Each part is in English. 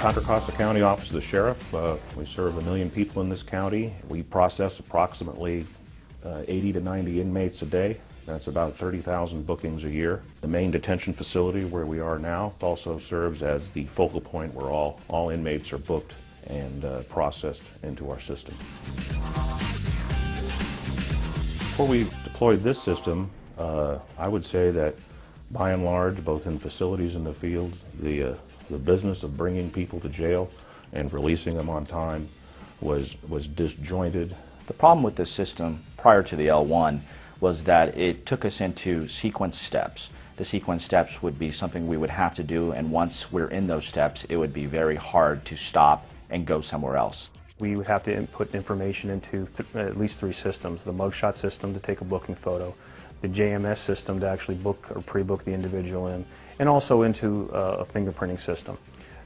Contra Costa County Office of the Sheriff. We serve 1 million people in this county. We process approximately 80 to 90 inmates a day. That's about 30,000 bookings a year. The main detention facility where we are now also serves as the focal point where all inmates are booked and processed into our system. Before we deployed this system, I would say that by and large, both in facilities and the field, the business of bringing people to jail and releasing them on time was disjointed. The problem with this system prior to the L1 was that it took us into sequence steps. The sequence steps would be something we would have to do, and once we're in those steps, it would be very hard to stop and go somewhere else. We would have to input information into at least 3 systems: the mugshot system to take a booking photo, the JMS system to actually book or pre-book the individual in, and also into a fingerprinting system.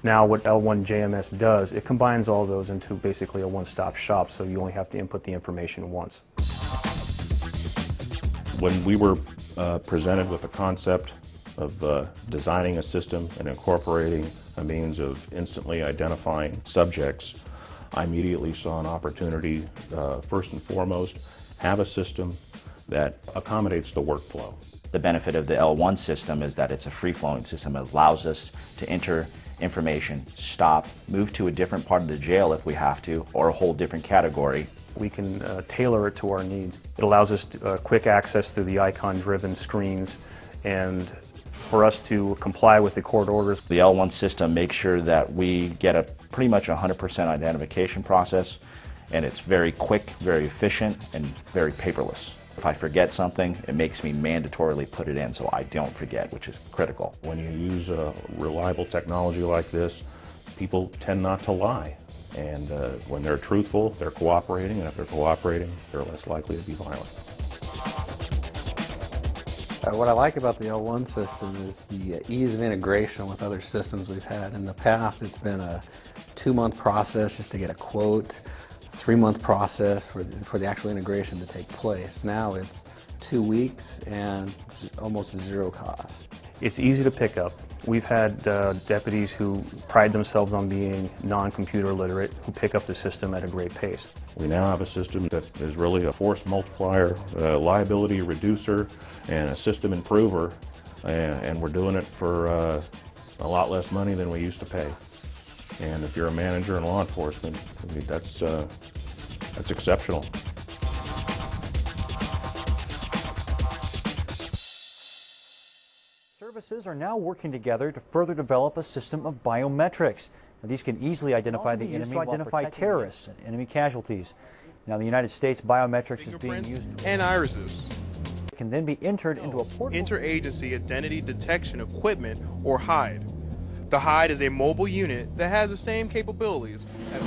Now what L1 JMS does, it combines all those into basically a one-stop shop, so you only have to input the information once. When we were presented with the concept of designing a system and incorporating a means of instantly identifying subjects, I immediately saw an opportunity, first and foremost, have a system that accommodates the workflow. The benefit of the L1 system is that it's a free-flowing system. It allows us to enter information, stop, move to a different part of the jail if we have to, or a whole different category. We can tailor it to our needs. It allows us quick access through the icon-driven screens, and for us to comply with the court orders. The L1 system makes sure that we get a pretty much 100% identification process, and it's very quick, very efficient, and very paperless. If I forget something, it makes me mandatorily put it in so I don't forget, which is critical. When you use a reliable technology like this, people tend not to lie. And when they're truthful, they're cooperating, and if they're cooperating, they're less likely to be violent. What I like about the L1 system is the ease of integration with other systems we've had. In the past, it's been a 2-month process just to get a quote, a 3-month process for the actual integration to take place. Now it's 2 weeks and almost 0 cost. It's easy to pick up. We've had deputies who pride themselves on being non-computer literate who pick up the system at a great pace. We now have a system that is really a force multiplier, a liability reducer, and a system improver, and we're doing it for a lot less money than we used to pay. And if you're a manager in law enforcement, I mean, that's exceptional. Services are now working together to further develop a system of biometrics. Now, these can easily identify the enemy to identify terrorists and enemy casualties. Now, in the United States, biometrics is being used and irises. It can then be entered into a portable Interagency Identity Detection Equipment, or H.I.I.D.E. The H.I.I.D.E is a mobile unit that has the same capabilities as